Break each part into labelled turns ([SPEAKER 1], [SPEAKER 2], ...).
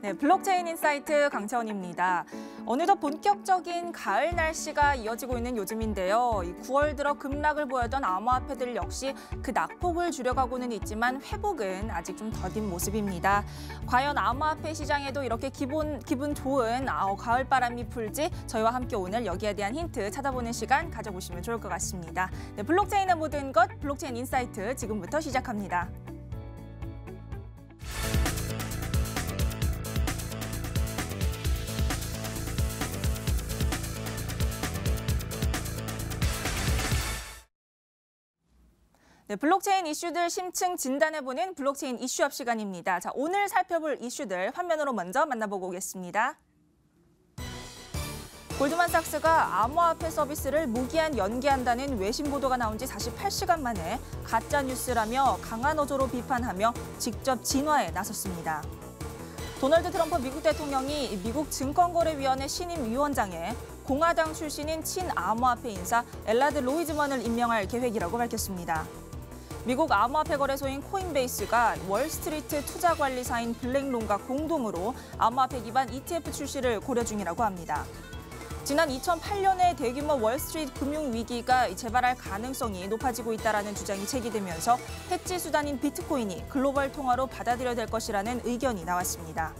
[SPEAKER 1] 네, 블록체인 인사이트 강채원입니다. 어느덧 본격적인 가을 날씨가 이어지고 있는 요즘인데요. 9월 들어 급락을 보였던 암호화폐들 역시 그 낙폭을 줄여가고는 있지만 회복은 아직 좀 더딘 모습입니다. 과연 암호화폐 시장에도 이렇게 기분 좋은 가을 바람이 불지 저희와 함께 오늘 여기에 대한 힌트 찾아보는 시간 가져보시면 좋을 것 같습니다. 네, 블록체인의 모든 것 블록체인 인사이트 지금부터 시작합니다. 네, 블록체인 이슈들 심층 진단해보는 블록체인 이슈업 시간입니다. 자, 오늘 살펴볼 이슈들 화면으로 먼저 만나보고 오겠습니다. 골드만삭스가 암호화폐 서비스를 무기한 연기한다는 외신 보도가 나온 지 48시간 만에 가짜 뉴스라며 강한 어조로 비판하며 직접 진화에 나섰습니다. 도널드 트럼프 미국 대통령이 미국 증권거래위원회 신임 위원장에 공화당 출신인 친암호화폐 인사 엘라드 로이즈먼을 임명할 계획이라고 밝혔습니다. 미국 암호화폐 거래소인 코인베이스가 월스트리트 투자관리사인 블랙론과 공동으로 암호화폐 기반 ETF 출시를 고려 중이라고 합니다. 지난 2008년에 대규모 월스트리트 금융위기가 재발할 가능성이 높아지고 있다는 주장이 제기되면서 해지 수단인 비트코인이 글로벌 통화로 받아들여야 될 것이라는 의견이 나왔습니다.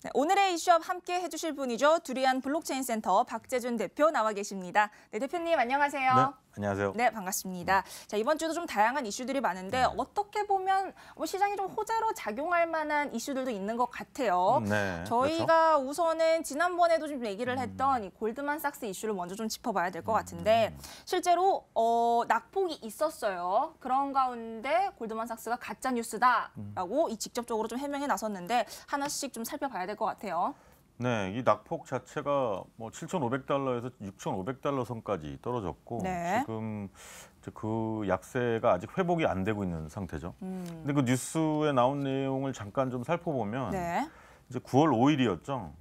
[SPEAKER 1] 네, 오늘의 이슈업 함께 해주실 분이죠. 두리안 블록체인 센터 박재준 대표 나와 계십니다. 네, 대표님 안녕하세요.
[SPEAKER 2] 네, 안녕하세요.
[SPEAKER 1] 네, 반갑습니다. 자, 이번 주도 좀 다양한 이슈들이 많은데 어떻게 보면 시장이 좀 호재로 작용할 만한 이슈들도 있는 것 같아요.
[SPEAKER 2] 네,
[SPEAKER 1] 저희가
[SPEAKER 2] 그렇죠.
[SPEAKER 1] 우선은 지난번에도 좀 얘기를 했던 이 골드만삭스 이슈를 먼저 좀 짚어봐야 될 것 같은데 실제로 낙폭이 있었어요. 그런 가운데 골드만삭스가 가짜 뉴스다라고 직접적으로 좀 해명해 나섰는데 하나씩 좀 살펴봐야 될 것 같아요.
[SPEAKER 2] 네, 이 낙폭 자체가 뭐 7,500달러에서 6,500달러 선까지 떨어졌고
[SPEAKER 1] 네.
[SPEAKER 2] 지금 그 약세가 아직 회복이 안 되고 있는 상태죠. 근데 그 뉴스에 나온 내용을 잠깐 좀 살펴보면
[SPEAKER 1] 네.
[SPEAKER 2] 이제 9월 5일이었죠.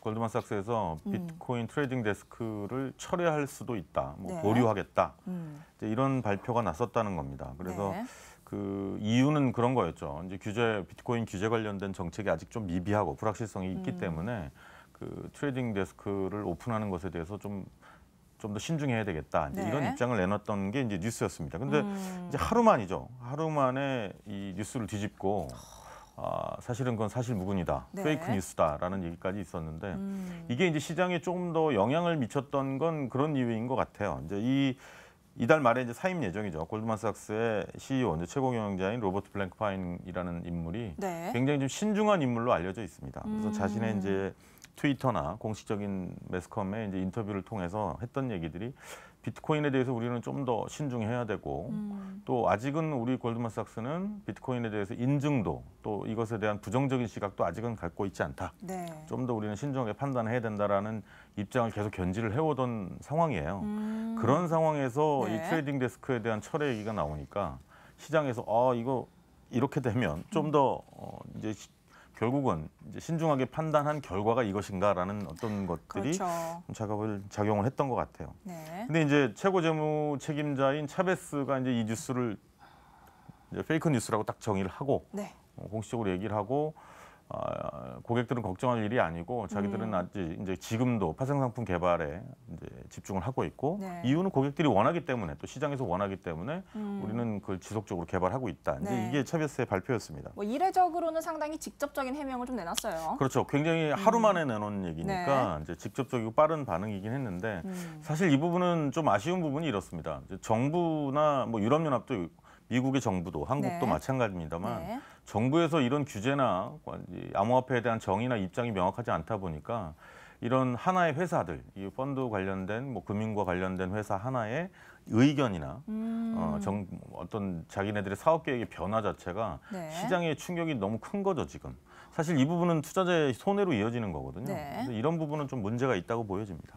[SPEAKER 2] 골드만삭스에서 비트코인 트레이딩 데스크를 철회할 수도 있다, 뭐
[SPEAKER 1] 네.
[SPEAKER 2] 보류하겠다. 이제 이런 발표가 났었다는 겁니다. 그래서
[SPEAKER 1] 네.
[SPEAKER 2] 그 이유는 그런 거였죠. 이제 비트코인 규제 관련된 정책이 아직 좀 미비하고 불확실성이 있기 때문에 그 트레이딩 데스크를 오픈하는 것에 대해서 좀 더 신중해야 되겠다. 이제
[SPEAKER 1] 네.
[SPEAKER 2] 이런 입장을 내놨던 게 이제 뉴스였습니다. 근데 이제 하루 만이죠. 하루 만에 이 뉴스를 뒤집고 사실은 그건 사실무근이다,
[SPEAKER 1] 네.
[SPEAKER 2] 페이크 뉴스다라는 얘기까지 있었는데 이게 이제 시장에 조금 더 영향을 미쳤던 건 그런 이유인 것 같아요. 이제 이달 말에 이제 사임 예정이죠. 골드만삭스의 CEO, 이제 최고 경영자인 로버트 블랭크파인이라는 인물이
[SPEAKER 1] 네.
[SPEAKER 2] 굉장히 좀 신중한 인물로 알려져 있습니다. 그래서 자신의 이제 트위터나 공식적인 매스컴의 이제 인터뷰를 통해서 했던 얘기들이 비트코인에 대해서 우리는 좀 더 신중해야 되고 또 아직은 우리 골드만삭스는 비트코인에 대해서 인증도 또 이것에 대한 부정적인 시각도 아직은 갖고 있지 않다.
[SPEAKER 1] 네.
[SPEAKER 2] 좀 더 우리는 신중하게 판단해야 된다라는 입장을 계속 견지를 해오던 상황이에요. 그런 상황에서
[SPEAKER 1] 네.
[SPEAKER 2] 이 트레이딩 데스크에 대한 철회 얘기가 나오니까 시장에서 이거 이렇게 되면 좀 더 이제 결국은 이제 신중하게 판단한 결과가 이것인가라는 어떤 것들이
[SPEAKER 1] 그렇죠.
[SPEAKER 2] 작용을 했던 것 같아요.
[SPEAKER 1] 네.
[SPEAKER 2] 근데 이제 최고 재무 책임자인 차베스가 이제 이 뉴스를 이제 페이크 뉴스라고 딱 정의를 하고
[SPEAKER 1] 네.
[SPEAKER 2] 공식적으로 얘기를 하고 고객들은 걱정할 일이 아니고 자기들은 아직 이제 지금도 파생상품 개발에 이제 집중을 하고 있고
[SPEAKER 1] 네.
[SPEAKER 2] 이유는 고객들이 원하기 때문에 또 시장에서 원하기 때문에 우리는 그걸 지속적으로 개발하고 있다. 이제
[SPEAKER 1] 네.
[SPEAKER 2] 이게 차베스의 발표였습니다.
[SPEAKER 1] 뭐 이례적으로는 상당히 직접적인 해명을 좀 내놨어요.
[SPEAKER 2] 그렇죠. 굉장히 하루 만에 내놓은 얘기니까 이제 직접적이고 빠른 반응이긴 했는데 사실 이 부분은 좀 아쉬운 부분이 이렇습니다. 이제 정부나 뭐 유럽연합도 미국의 정부도 한국도
[SPEAKER 1] 네.
[SPEAKER 2] 마찬가지입니다만
[SPEAKER 1] 네.
[SPEAKER 2] 정부에서 이런 규제나 암호화폐에 대한 정의나 입장이 명확하지 않다 보니까 이런 하나의 회사들, 이 펀드 관련된 뭐 금융과 관련된 회사 하나의 의견이나 어떤 자기네들의 사업 계획의 변화 자체가
[SPEAKER 1] 네.
[SPEAKER 2] 시장에 충격이 너무 큰 거죠 지금. 사실 이 부분은 투자자의 손해로 이어지는 거거든요.
[SPEAKER 1] 네.
[SPEAKER 2] 그래서 이런 부분은 좀 문제가 있다고 보여집니다.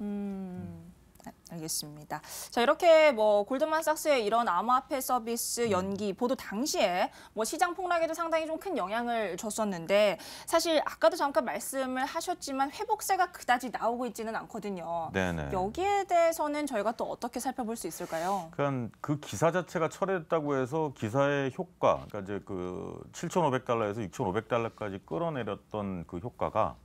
[SPEAKER 1] 알겠습니다. 자, 이렇게 뭐 골드만삭스의 이런 암호화폐 서비스 연기 보도 당시에 뭐 시장 폭락에도 상당히 좀 큰 영향을 줬었는데 사실 아까도 잠깐 말씀을 하셨지만 회복세가 그다지 나오고 있지는 않거든요.
[SPEAKER 2] 네네.
[SPEAKER 1] 여기에 대해서는 저희가 또 어떻게 살펴볼 수 있을까요?
[SPEAKER 2] 그러니까 그 기사 자체가 철회됐다고 해서 기사의 효과, 그러니까 이제 그 7,500달러에서 6,500달러까지 끌어내렸던 그 효과가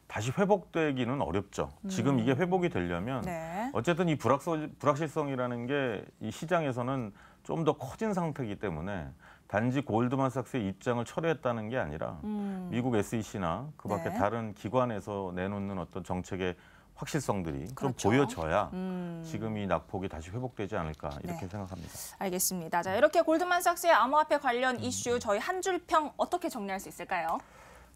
[SPEAKER 2] 다시 회복되기는 어렵죠. 지금 이게 회복이 되려면
[SPEAKER 1] 네.
[SPEAKER 2] 어쨌든 이 불확실성이라는 게 이 시장에서는 좀 더 커진 상태이기 때문에 단지 골드만삭스의 입장을 철회했다는 게 아니라 미국 SEC나 그밖에
[SPEAKER 1] 네.
[SPEAKER 2] 다른 기관에서 내놓는 어떤 정책의 확실성들이
[SPEAKER 1] 그렇죠.
[SPEAKER 2] 좀 보여져야 지금 이 낙폭이 다시 회복되지 않을까 이렇게
[SPEAKER 1] 네.
[SPEAKER 2] 생각합니다.
[SPEAKER 1] 알겠습니다. 자, 이렇게 골드만삭스의 암호화폐 관련 이슈 저희 한 줄 평 어떻게 정리할 수 있을까요?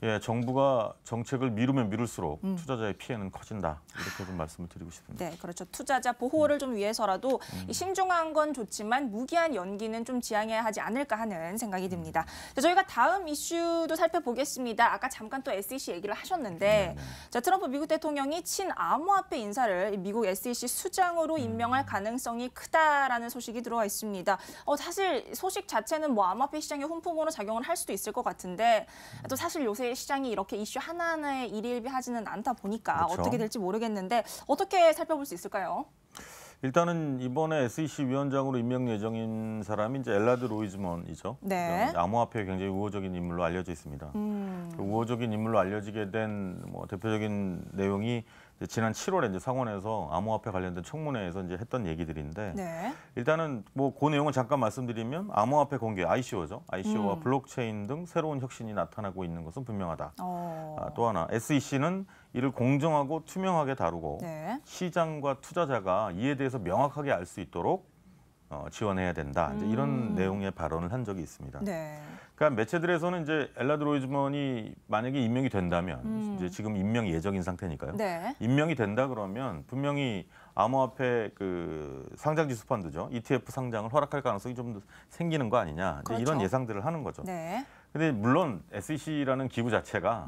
[SPEAKER 2] 예, 정부가 정책을 미루면 미룰수록 투자자의 피해는 커진다. 이렇게 좀 말씀을 드리고 싶습니다.
[SPEAKER 1] 네, 그렇죠. 투자자 보호를 좀 위해서라도 이 신중한 건 좋지만 무기한 연기는 좀 지양해야 하지 않을까 하는 생각이 듭니다. 자, 저희가 다음 이슈도 살펴보겠습니다. 아까 잠깐 또 SEC 얘기를 하셨는데 자, 트럼프 미국 대통령이 친암호화폐 인사를 미국 SEC 수장으로 임명할 가능성이 크다라는 소식이 들어와 있습니다. 사실 소식 자체는 뭐 암호화폐 시장의 훈풍으로 작용을 할 수도 있을 것 같은데 또 사실 요새 시장이 이렇게 이슈 하나하나에 일일비하지는 않다 보니까
[SPEAKER 2] 그렇죠.
[SPEAKER 1] 어떻게 될지 모르겠는데 어떻게 살펴볼 수 있을까요?
[SPEAKER 2] 일단은 이번에 SEC 위원장으로 임명 예정인 사람이 이제 엘라드 로이즈먼이죠.
[SPEAKER 1] 네.
[SPEAKER 2] 암호화폐에 굉장히 우호적인 인물로 알려져 있습니다. 그 우호적인 인물로 알려지게 된 뭐 대표적인 내용이 이제 지난 7월에 이제 상원에서 암호화폐 관련된 청문회에서 이제 했던 얘기들인데
[SPEAKER 1] 네.
[SPEAKER 2] 일단은 뭐 그 내용을 잠깐 말씀드리면 암호화폐 공개 ICO죠. ICO와 블록체인 등 새로운 혁신이 나타나고 있는 것은 분명하다. 또 하나 SEC는 이를 공정하고 투명하게 다루고
[SPEAKER 1] 네.
[SPEAKER 2] 시장과 투자자가 이에 대해서 명확하게 알 수 있도록 지원해야 된다. 이제 이런 내용의 발언을 한 적이 있습니다.
[SPEAKER 1] 네.
[SPEAKER 2] 그러니까 매체들에서는 이제 엘라드 로이즈먼이 만약에 임명이 된다면 이제 지금 임명 예정인 상태니까요.
[SPEAKER 1] 네.
[SPEAKER 2] 임명이 된다 그러면 분명히 암호화폐 그 상장지수 펀드죠. ETF 상장을 허락할 가능성이 좀 생기는 거 아니냐. 이제
[SPEAKER 1] 그렇죠.
[SPEAKER 2] 이런 예상들을 하는 거죠.
[SPEAKER 1] 네.
[SPEAKER 2] 근데 물론 SEC라는 기구 자체가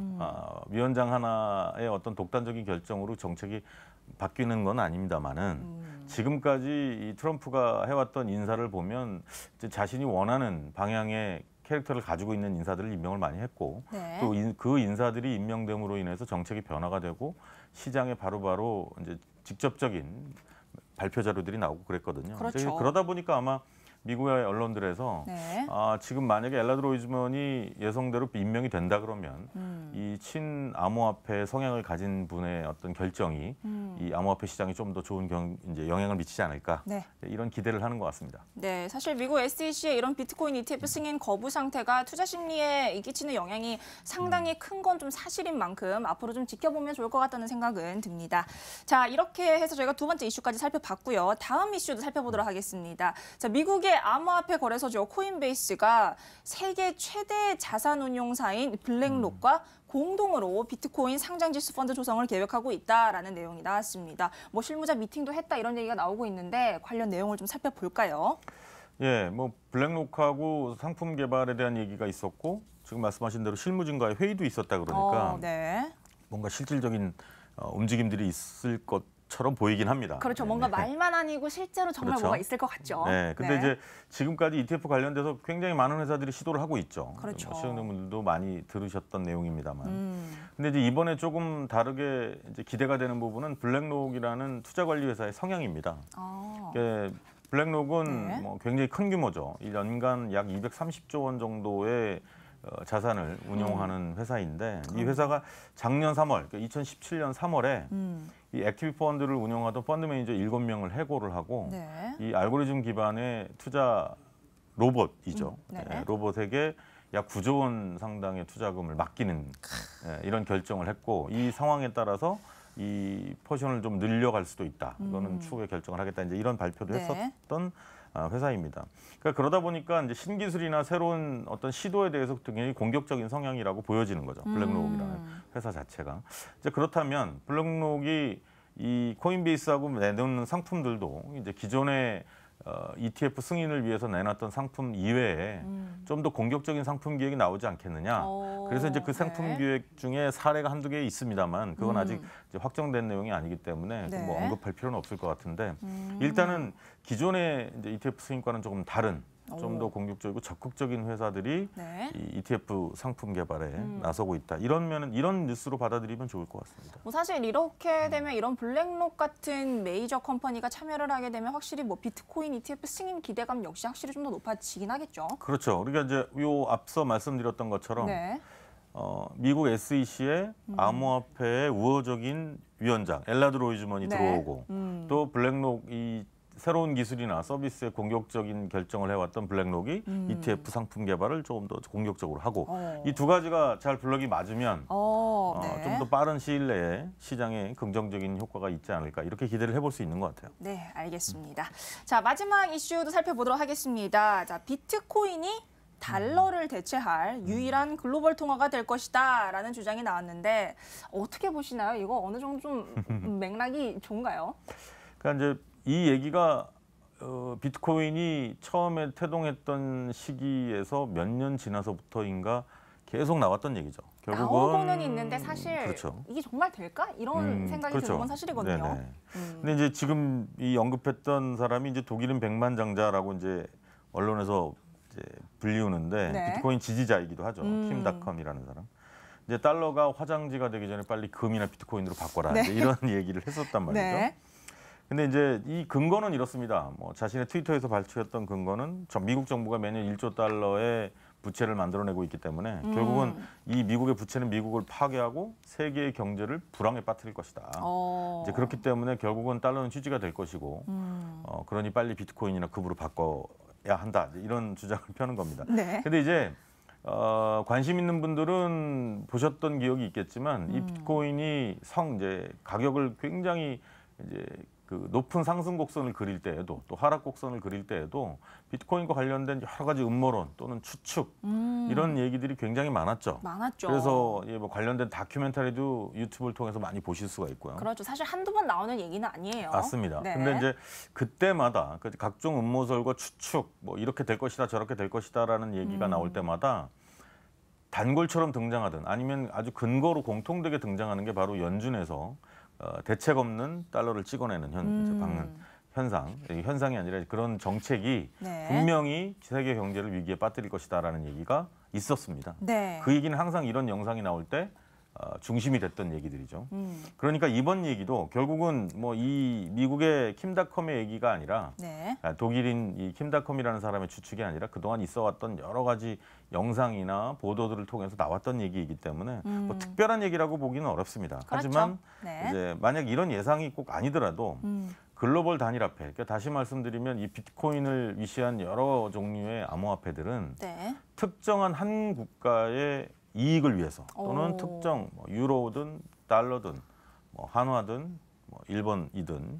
[SPEAKER 2] 위원장 하나의 어떤 독단적인 결정으로 정책이 바뀌는 건 아닙니다만은 지금까지 이 트럼프가 해왔던 인사를 보면 이제 자신이 원하는 방향의 캐릭터를 가지고 있는 인사들을 임명을 많이 했고
[SPEAKER 1] 네.
[SPEAKER 2] 또 그 인사들이 임명됨으로 인해서 정책이 변화가 되고 시장에 바로바로 이제 직접적인 발표 자료들이 나오고 그랬거든요.
[SPEAKER 1] 그렇죠.
[SPEAKER 2] 그러다 보니까 아마 미국의 언론들에서
[SPEAKER 1] 네.
[SPEAKER 2] 지금 만약에 엘라드 로이즈먼이 예상대로 임명이 된다 그러면 이 친암호화폐 성향을 가진 분의 어떤 결정이 이 암호화폐 시장에 좀 더 좋은 이제 영향을 미치지 않을까
[SPEAKER 1] 네.
[SPEAKER 2] 이런 기대를 하는 것 같습니다.
[SPEAKER 1] 네, 사실 미국 SEC의 이런 비트코인 ETF 승인 거부 상태가 투자 심리에 끼치는 영향이 상당히 큰 건 좀 사실인 만큼 앞으로 좀 지켜보면 좋을 것 같다는 생각은 듭니다. 자, 이렇게 해서 저희가 두 번째 이슈까지 살펴봤고요. 다음 이슈도 살펴보도록 하겠습니다. 자, 미국의 암호화폐 거래소죠. 코인베이스가 세계 최대 자산 운용사인 블랙록과 공동으로 비트코인 상장지수 펀드 조성을 계획하고 있다라는 내용이 나왔습니다. 뭐 실무자 미팅도 했다 이런 얘기가 나오고 있는데 관련 내용을 좀 살펴볼까요?
[SPEAKER 2] 예, 뭐 블랙록하고 상품 개발에 대한 얘기가 있었고 지금 말씀하신 대로 실무진과의 회의도 있었다 그러니까
[SPEAKER 1] 네.
[SPEAKER 2] 뭔가 실질적인 움직임들이 있을 것처럼 보이긴 합니다.
[SPEAKER 1] 그렇죠.
[SPEAKER 2] 네,
[SPEAKER 1] 뭔가
[SPEAKER 2] 네.
[SPEAKER 1] 말만 아니고 실제로 정말
[SPEAKER 2] 그렇죠.
[SPEAKER 1] 뭐가 있을 것 같죠.
[SPEAKER 2] 네, 근데 이제 지금까지 ETF 관련돼서 굉장히 많은 회사들이 시도를 하고 있죠.
[SPEAKER 1] 그렇죠.
[SPEAKER 2] 시청자분들도 많이 들으셨던 내용입니다만. 근데 이제 이번에 조금 다르게 이제 기대가 되는 부분은 블랙록이라는 투자 관리 회사의 성향입니다. 블랙록은
[SPEAKER 1] 네.
[SPEAKER 2] 뭐 굉장히 큰 규모죠. 연간 약 230조 원 정도의 자산을 운용하는 회사인데 이 회사가 작년 3월, 그러니까 2017년 3월에 이 액티브 펀드를 운영하던 펀드 매니저 7명을 해고를 하고
[SPEAKER 1] 네.
[SPEAKER 2] 이 알고리즘 기반의 투자 로봇이죠.
[SPEAKER 1] 네.
[SPEAKER 2] 로봇에게 약 9조 원 상당의 투자금을 맡기는 이런 결정을 했고 이 상황에 따라서 이 포지션을 좀 늘려갈 수도 있다. 이거는 추후에 결정을 하겠다. 이제 이런 발표도
[SPEAKER 1] 네.
[SPEAKER 2] 했었던 회사입니다. 그러니까 그러다 보니까 이제 신기술이나 새로운 어떤 시도에 대해서 굉장히 공격적인 성향이라고 보여지는 거죠. 블랙록이라는 회사 자체가. 이제 그렇다면 블랙록이 이 코인베이스하고 내놓는 상품들도 이제 기존의 ETF 승인을 위해서 내놨던 상품 이외에 좀 더 공격적인 상품 기획이 나오지 않겠느냐. 그래서 이제 그 상품
[SPEAKER 1] 네.
[SPEAKER 2] 기획 중에 사례가 한두 개 있습니다만 그건 아직 이제 확정된 내용이 아니기 때문에
[SPEAKER 1] 네.
[SPEAKER 2] 뭐 언급할 필요는 없을 것 같은데 일단은 기존의 이제 ETF 승인과는 조금 다른 좀 더 공격적이고 적극적인 회사들이
[SPEAKER 1] 네.
[SPEAKER 2] 이 ETF 상품 개발에 나서고 있다. 이런 뉴스로 받아들이면 좋을 것 같습니다.
[SPEAKER 1] 뭐 사실 이렇게 되면 이런 블랙록 같은 메이저 컴퍼니가 참여를 하게 되면 확실히 뭐 비트코인 ETF 승인 기대감 역시 확실히 좀 더 높아지긴 하겠죠.
[SPEAKER 2] 그렇죠. 우리가 이제 요 앞서 말씀드렸던 것처럼
[SPEAKER 1] 네.
[SPEAKER 2] 미국 SEC의 암호화폐의 우호적인 위원장 엘라드 로이즈먼이
[SPEAKER 1] 네.
[SPEAKER 2] 들어오고 또 블랙록 이 새로운 기술이나 서비스에 공격적인 결정을 해왔던 블랙록이 ETF 상품 개발을 조금 더 공격적으로 하고 이 두 가지가 잘 블럭이 맞으면
[SPEAKER 1] 네.
[SPEAKER 2] 좀 더 빠른 시일 내에 시장에 긍정적인 효과가 있지 않을까 이렇게 기대를 해볼 수 있는 것 같아요.
[SPEAKER 1] 네, 알겠습니다. 자, 마지막 이슈도 살펴보도록 하겠습니다. 자, 비트코인이 달러를 대체할 유일한 글로벌 통화가 될 것이다라는 주장이 나왔는데 어떻게 보시나요? 이거 어느 정도 좀 맥락이 좋은가요?
[SPEAKER 2] 그러니까 이제 이 얘기가 비트코인이 처음에 태동했던 시기에서 몇 년 지나서부터인가 계속 나왔던 얘기죠. 결국은
[SPEAKER 1] 나오고는 있는데 사실
[SPEAKER 2] 그렇죠.
[SPEAKER 1] 이게 정말 될까? 이런 생각이
[SPEAKER 2] 그렇죠.
[SPEAKER 1] 드는 건 사실이거든요.
[SPEAKER 2] 네네. 근데 이제 지금 이 언급했던 사람이 이제 독일인 백만장자라고 이제 언론에서 이제 불리우는데
[SPEAKER 1] 네.
[SPEAKER 2] 비트코인 지지자이기도 하죠. 킴닷컴이라는 사람. 이제 달러가 화장지가 되기 전에 빨리 금이나 비트코인으로 바꿔라.
[SPEAKER 1] 네.
[SPEAKER 2] 이제 이런 얘기를 했었단 말이죠.
[SPEAKER 1] 네.
[SPEAKER 2] 근데 이제 이 근거는 이렇습니다. 뭐 자신의 트위터에서 발표했던 근거는 미국 정부가 매년 1조 달러의 부채를 만들어내고 있기 때문에 결국은 이 미국의 부채는 미국을 파괴하고 세계의 경제를 불황에 빠뜨릴 것이다. 이제 그렇기 때문에 결국은 달러는 취지가 될 것이고 그러니 빨리 비트코인이나 금으로 바꿔야 한다. 이런 주장을 펴는 겁니다.
[SPEAKER 1] 네.
[SPEAKER 2] 근데 이제 관심 있는 분들은 보셨던 기억이 있겠지만 이 비트코인이 이제 가격을 굉장히 이제 그 높은 상승 곡선을 그릴 때에도 또 하락 곡선을 그릴 때에도 비트코인과 관련된 여러 가지 음모론 또는 추측 이런 얘기들이 굉장히 많았죠.
[SPEAKER 1] 많았죠.
[SPEAKER 2] 그래서 뭐 관련된 다큐멘터리도 유튜브를 통해서 많이 보실 수가 있고요.
[SPEAKER 1] 그렇죠. 사실 한두 번 나오는 얘기는 아니에요.
[SPEAKER 2] 맞습니다.
[SPEAKER 1] 네.
[SPEAKER 2] 근데 이제 그때마다 각종 음모설과 추측 뭐 이렇게 될 것이다 저렇게 될 것이다라는 얘기가 나올 때마다 단골처럼 등장하든 아니면 아주 근거로 공통되게 등장하는 게 바로 연준에서 대책 없는 달러를 찍어내는 현상, 현상이 아니라 그런 정책이
[SPEAKER 1] 네.
[SPEAKER 2] 분명히 세계 경제를 위기에 빠뜨릴 것이다라는 얘기가 있었습니다.
[SPEAKER 1] 네.
[SPEAKER 2] 그 얘기는 항상 이런 영상이 나올 때 중심이 됐던 얘기들이죠. 그러니까 이번 얘기도 결국은 뭐 이 미국의 킴닷컴의 얘기가 아니라
[SPEAKER 1] 네.
[SPEAKER 2] 독일인 이 킴닷컴이라는 사람의 추측이 아니라 그동안 있어왔던 여러 가지 영상이나 보도들을 통해서 나왔던 얘기이기 때문에 뭐 특별한 얘기라고 보기는 어렵습니다.
[SPEAKER 1] 그렇죠.
[SPEAKER 2] 하지만
[SPEAKER 1] 네.
[SPEAKER 2] 이제 만약 이런 예상이 꼭 아니더라도 글로벌 단일화폐, 그러니까 다시 말씀드리면 이 비트코인을 위시한 여러 종류의 암호화폐들은
[SPEAKER 1] 네.
[SPEAKER 2] 특정한 한 국가의 이익을 위해서 또는
[SPEAKER 1] 오.
[SPEAKER 2] 특정 뭐 유로든 달러든 뭐 한화든 뭐 일본이든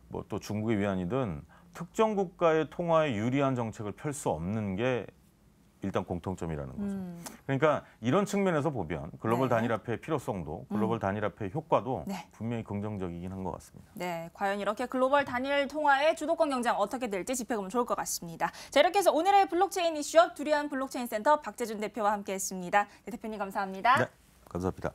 [SPEAKER 2] 뭐 또 중국의 위안이든 특정 국가의 통화에 유리한 정책을 펼 수 없는 게 일단 공통점이라는 거죠. 그러니까 이런 측면에서 보면 글로벌
[SPEAKER 1] 네.
[SPEAKER 2] 단일화폐의 필요성도 글로벌 단일화폐의 효과도
[SPEAKER 1] 네.
[SPEAKER 2] 분명히 긍정적이긴 한 것 같습니다.
[SPEAKER 1] 네, 과연 이렇게 글로벌 단일 통화의 주도권 경쟁 어떻게 될지 지켜보면 좋을 것 같습니다. 자, 이렇게 해서 오늘의 블록체인 이슈업 두리안 블록체인 센터 박재준 대표와 함께했습니다. 네, 대표님 감사합니다.
[SPEAKER 2] 네, 감사합니다.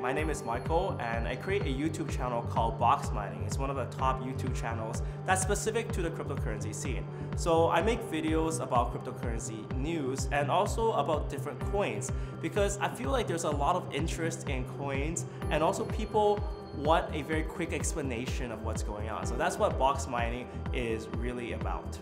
[SPEAKER 3] My name is Michael, and I create a YouTube channel called Box Mining. It's one of the top YouTube channels that's specific to the cryptocurrency scene. So I make videos about cryptocurrency news and also about different coins, because I feel like there's a lot of interest in coins, and also people want a very quick explanation of what's going on. So that's what Box Mining is really about.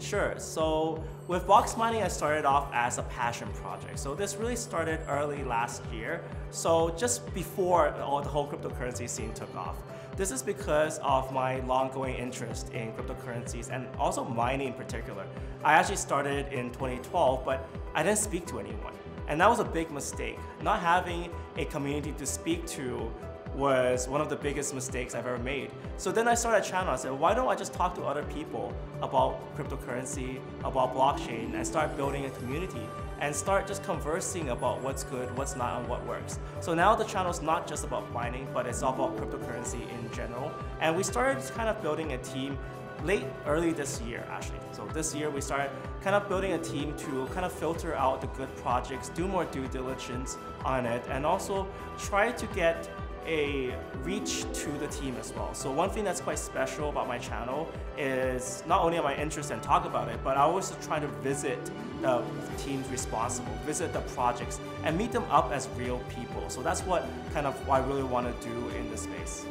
[SPEAKER 3] Sure, so with Box Mining, I started off as a passion project. So this really started early last year, so just before the whole cryptocurrency scene took off. This is because of my long-going interest in cryptocurrencies and also mining in particular. I actually started in 2012, but I didn't speak to anyone. And that was a big mistake. Not having a community to speak to was one of the biggest mistakes I've ever made. So then I started a channel. I said, why don't I just talk to other people about cryptocurrency, about blockchain, and start building a community and start just conversing about what's good, what's not, and what works. So now the channel is not just about mining, but it's all about cryptocurrency in general. And we started kind of building a team early this year, actually. So this year we started kind of building a team to kind of filter out the good projects, do more due diligence on it, and also try to get a reach to the team as well. So one thing that's quite special about my channel is not only am I interested and talk about it, but I always try to visit the teams responsible, visit the projects, and meet them up as real people. So that's what I really want to do in this space.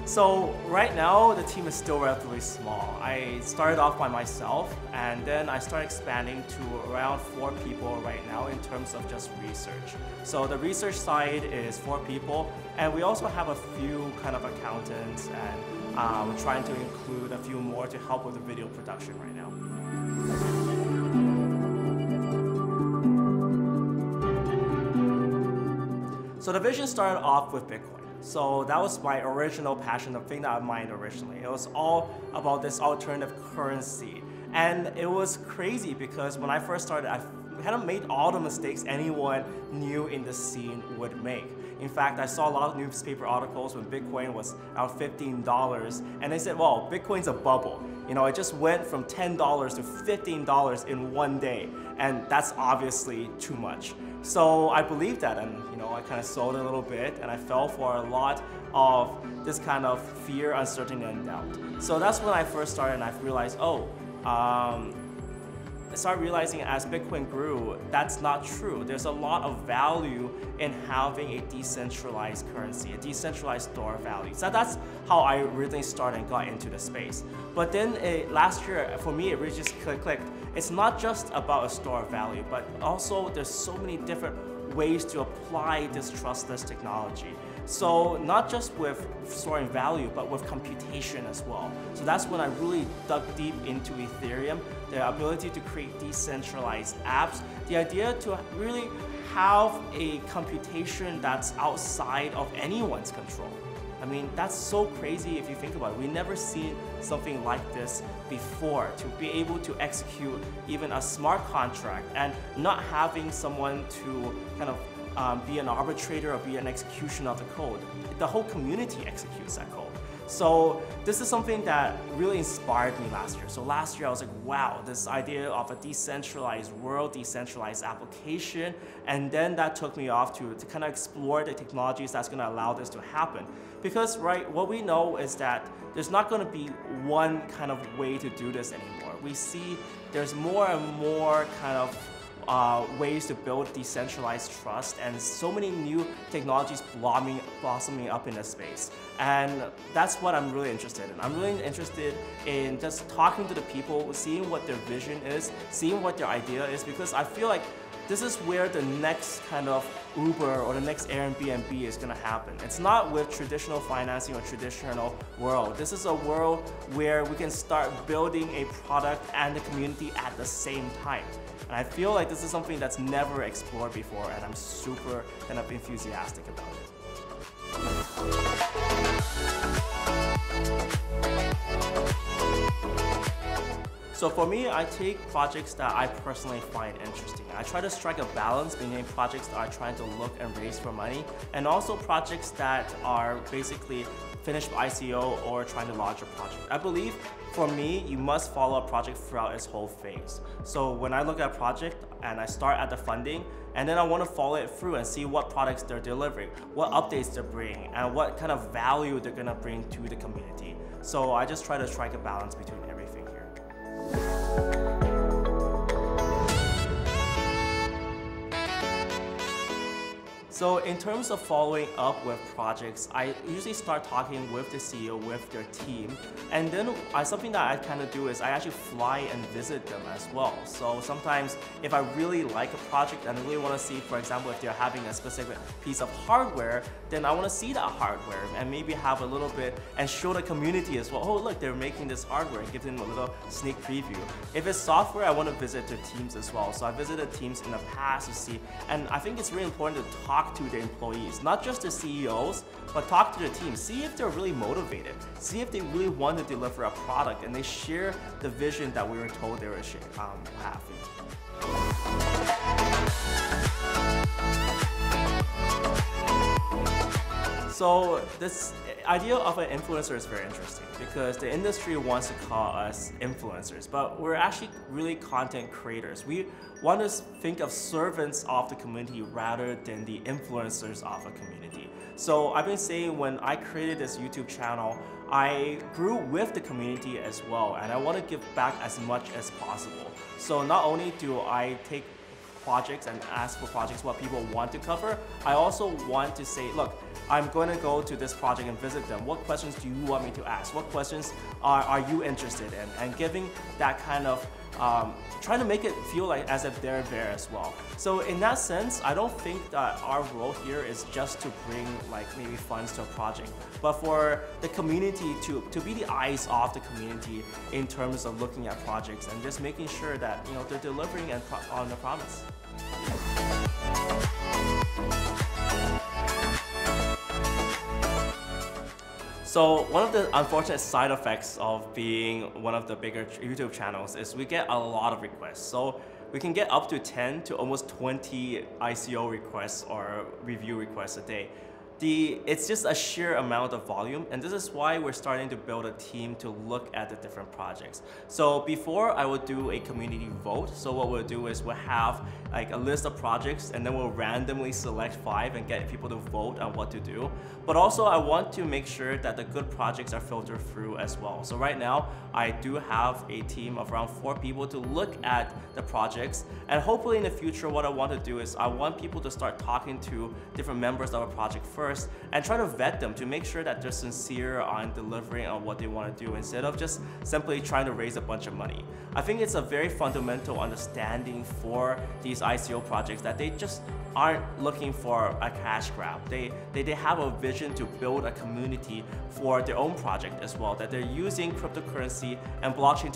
[SPEAKER 3] So right now, the team is still relatively small. I started off by myself, and then I started expanding to around 4 people right now in terms of just research. So the research side is 4 people, and we also have a few kind of accountants, and we're trying to include a few more to help with the video production right now. So the vision started off with Bitcoin. So that was my original passion, the thing that I mined originally. It was all about this alternative currency. And it was crazy because when I first started, I kind of made all the mistakes anyone new in the scene would make. In fact, I saw a lot of newspaper articles when Bitcoin was around $15, and they said, well, Bitcoin's a bubble. You know, it just went from $10 to $15 in one day, and that's obviously too much. So I believed that, and I kind of sold a little bit, and I fell for a lot of this kind of fear, uncertainty, and doubt. So that's when I first started, and I realized, I started realizing as Bitcoin grew, that's not true. There's a lot of value in having a decentralized currency, a decentralized store of value. So that's how I originally started and got into the space. But then last year, for me, it really just clicked. It's not just about a store of value, but also there's so many different ways to apply this trustless technology. So not just with storing value, but with computation as well. So that's when I really dug deep into Ethereum, the ability to create decentralized apps, the idea to really have a computation that's outside of anyone's control. I mean, that's so crazy if you think about it. We've never seen something like this before, to be able to execute even a smart contract and not having someone to kind of be an arbitrator or be an executioner of the code. The whole community executes that code. So this is something that really inspired me last year. So last year I was like, wow, this idea of a decentralized world, decentralized application, and then that took me off to kind of explore the technologies that's going to allow this to happen. Because what we know is that there's not going to be one kind of way to do this anymore. We see there's more and more kind of ways to build decentralized trust, and so many new technologies blossoming up in the space. And that's what I'm really interested in. I'm really interested in just talking to the people, seeing what their vision is, seeing what their idea is, because I feel like this is where the next kind of Uber or the next Airbnb is going to happen. It's not with traditional financing or traditional world. This is a world where we can start building a product and the community at the same time. And I feel like this is something that's never explored before, and I'm super kind of enthusiastic about it. So for me, I take projects that I personally find interesting. I try to strike a balance between projects that are trying to look and raise for money, and also projects that are basically finished ICO or trying to launch a project. I believe for me, you must follow a project throughout its whole phase. So when I look at a project and I start at the funding, and then I want to follow it through and see what products they're delivering, what updates they're bringing, and what kind of value they're going to bring to the community. So I just try to strike a balance between everything here. So in terms of following up with projects, I usually start talking with the CEO, with their team, and then something that I kind of do is I actually fly and visit them as well. So sometimes if I really like a project and I really want to see, for example, if they're having a specific piece of hardware, then I want to see that hardware and maybe have a little bit and show the community as well. Oh, look, they're making this hardware, and give them a little sneak preview. If it's software, I want to visit their teams as well. So I visited teams in the past to see, and I think it's really important to talk to the employees, not just the CEOs, but talk to the team. See if they're really motivated. See if they really want to deliver a product and they share the vision that we were told they were have. So this idea of an influencer is very interesting because the industry wants to call us influencers, but we're actually really content creators. We want to think of servants of the community rather than the influencers of a community. So I've been saying when I created this YouTube channel, I grew with the community as well, and I want to give back as much as possible. So not only do I take projects and ask for projects what people want to cover, I also want to say, look, I'm going to go to this project and visit them. What questions do you want me to ask? What questions are you interested in? And giving that kind of, trying to make it feel like as if they're there as well. So in that sense, I don't think that our role here is just to bring like maybe funds to a project, but for the community to be the eyes of the community in terms of looking at projects and just making sure that they're delivering on the promise. So one of the unfortunate side effects of being one of the bigger YouTube channels is we get a lot of requests. So we can get up to 10 to almost 20 ICO requests or review requests a day. It's just a sheer amount of volume, and this is why we're starting to build a team to look at the different projects. So before I would do a community vote, so what we'll do is we'll have like a list of projects and then we'll randomly select 5 and get people to vote on what to do. But also I want to make sure that the good projects are filtered through as well. So right now I do have a team of around 4 people to look at the projects, and hopefully in the future what I want to do is I want people to start talking to different members of a project first and try to vet them to make sure that they're sincere on delivering on what they want to do instead of just simply trying to raise a bunch of money. I think it's a very fundamental understanding for these ICO projects that they just aren't looking for a cash grab. They have a vision to build a community for their own project as well, that they're using cryptocurrency and blockchain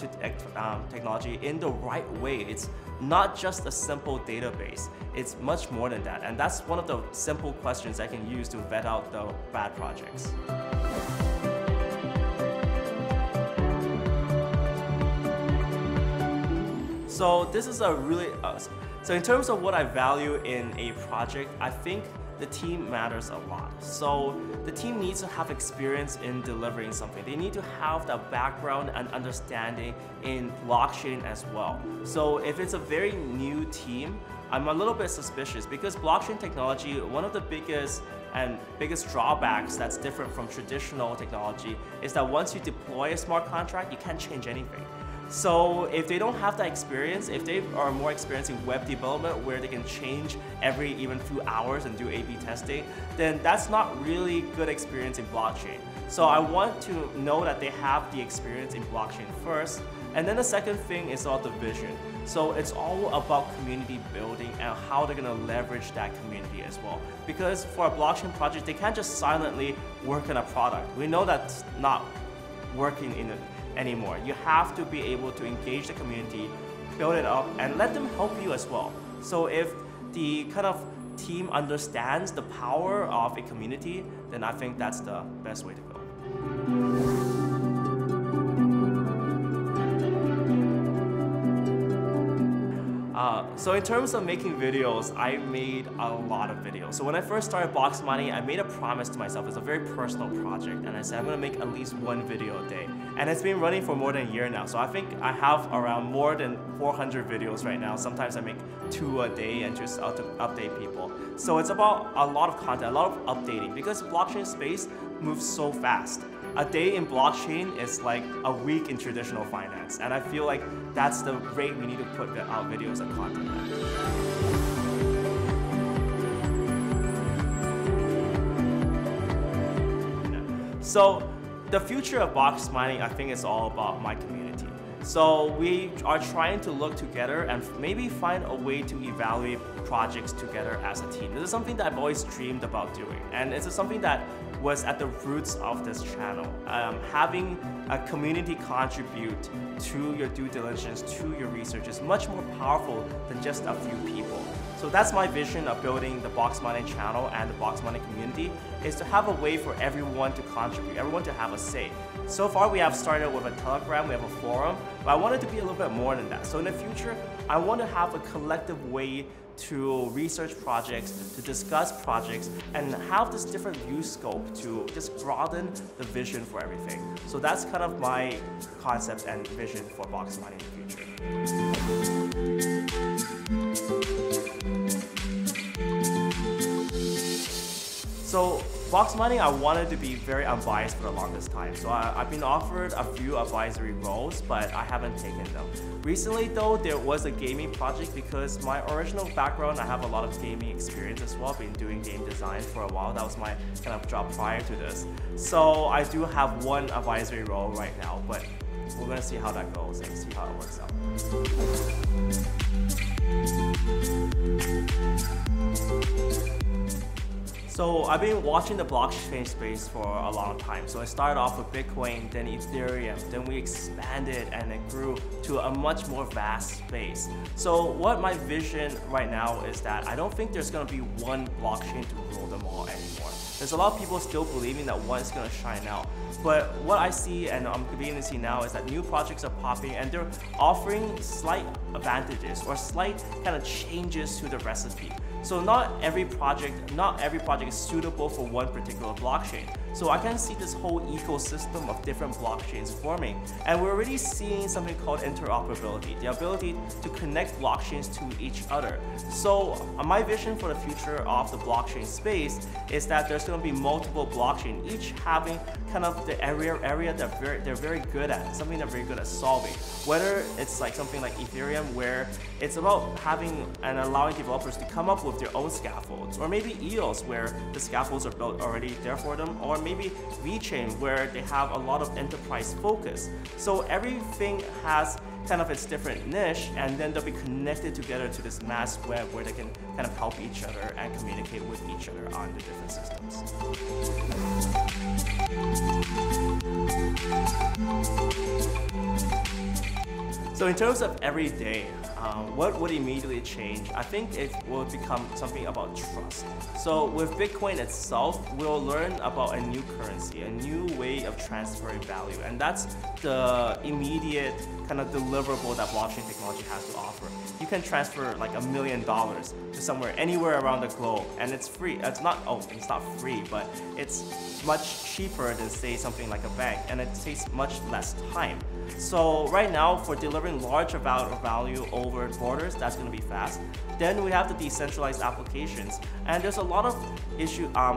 [SPEAKER 3] technology in the right way. It's not just a simple database. It's much more than that. And that's one of the simple questions I can use to vet out the bad projects. So this is a really, so in terms of what I value in a project, I think the team matters a lot. So the team needs to have experience in delivering something. They need to have the background and understanding in blockchain as well. So if it's a very new team, I'm a little bit suspicious because blockchain technology, one of the biggest drawbacks that's different from traditional technology is that once you deploy a smart contract, you can't change anything. So if they don't have that experience, if they are more experienced in web development where they can change every even few hours and do A/B testing, then that's not really good experience in blockchain. So I want to know that they have the experience in blockchain first. And then the second thing is about the vision. So it's all about community building and how they're going to leverage that community as well. Because for a blockchain project, they can't just silently work on a product. We know that's not working anymore. You have to be able to engage the community, build it up, and let them help you as well. So if the kind of team understands the power of a community, then I think that's the best way to go. So in terms of making videos, I made a lot of videos. So when I first started Box Mining, I made a promise to myself. It's a very personal project, and I said I'm gonna make at least one video a day. And it's been running for more than a year now. So I think I have around more than 400 videos right now. Sometimes I make 2 a day and just to update people. So it's about a lot of content, a lot of updating, because the blockchain space moves so fast. A day in blockchain is like a week in traditional finance. And I feel like that's the rate we need to put out videos and content at. So the future of Box Mining, I think, is all about my community. So we are trying to look together and maybe find a way to evaluate projects together as a team. This is something that I've always dreamed about doing, and it's something that was at the roots of this channel. Having a community contribute to your due diligence, to your research is much more powerful than just a few people. So that's my vision of building the Box Mining channel and the Box Mining community, is to have a way for everyone to contribute, everyone to have a say. So far we have started with a Telegram, we have a forum, but I want it to be a little bit more than that. So in the future, I want to have a collective way to research projects, to discuss projects, and have this different view scope to just broaden the vision for everything. So that's kind of my concept and vision for Box Mining in the future. So Box Mining, I wanted to be very unbiased for the longest time. So I've been offered a few advisory roles, but I haven't taken them. Recently though, there was a gaming project because my original background, I have a lot of gaming experience as well. I've been doing game design for a while. That was my kind of job prior to this. So I do have one advisory role right now, but we're gonna see how that goes and see how it works out. So I've been watching the blockchain space for a long time. So I started off with Bitcoin, then Ethereum, then we expanded and it grew to a much more vast space. So what my vision right now is that I don't think there's gonna be one blockchain to rule them all anymore. There's a lot of people still believing that one is gonna shine out. But what I see and I'm beginning to see now is that new projects are popping and they're offering slight advantages or slight kind of changes to the recipe. So not every project is suitable for one particular blockchain. So I can see this whole ecosystem of different blockchains forming. And we're already seeing something called interoperability, the ability to connect blockchains to each other. So my vision for the future of the blockchain space is that there's going to be multiple blockchains, each having kind of the area that they're very good at, something they're very good at solving. Whether it's like something like Ethereum, where it's about having and allowing developers to come up with their own scaffolds, or maybe EOS, where the scaffolds are built already there for them, or maybe VeChain, where they have a lot of enterprise focus. So everything has kind of its different niche, and then they'll be connected together to this mass web where they can kind of help each other and communicate with each other on the different systems. So in terms of every day, what would immediately change? I think it will become something about trust. So with Bitcoin itself, we'll learn about a new currency, a new way of transferring value. And that's the immediate kind of deliverable that blockchain technology has to offer. You can transfer like $1 million to somewhere, anywhere around the globe, and it's free. It's not free, but it's much cheaper than say something like a bank, and it takes much less time. So right now, for delivering large amount of value over borders, that's going to be fast. Then we have the decentralized applications, and there's a lot of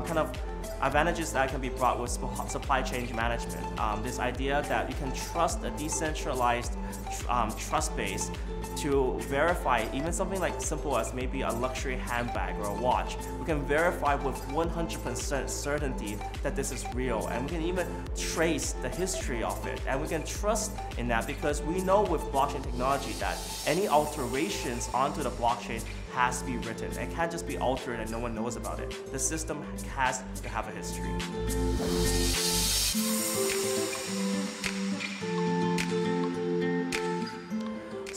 [SPEAKER 3] kind of advantages that can be brought with supply chain management. This idea that you can trust a decentralized trust base to verify even something like simple as maybe a luxury handbag or a watch. We can verify with 100% certainty that this is real, and we can even trace the history of it, and we can trust in that because we know with blockchain technology that any alterations onto the blockchain has to be written. It can't just be altered and no one knows about it. The system has to have a history.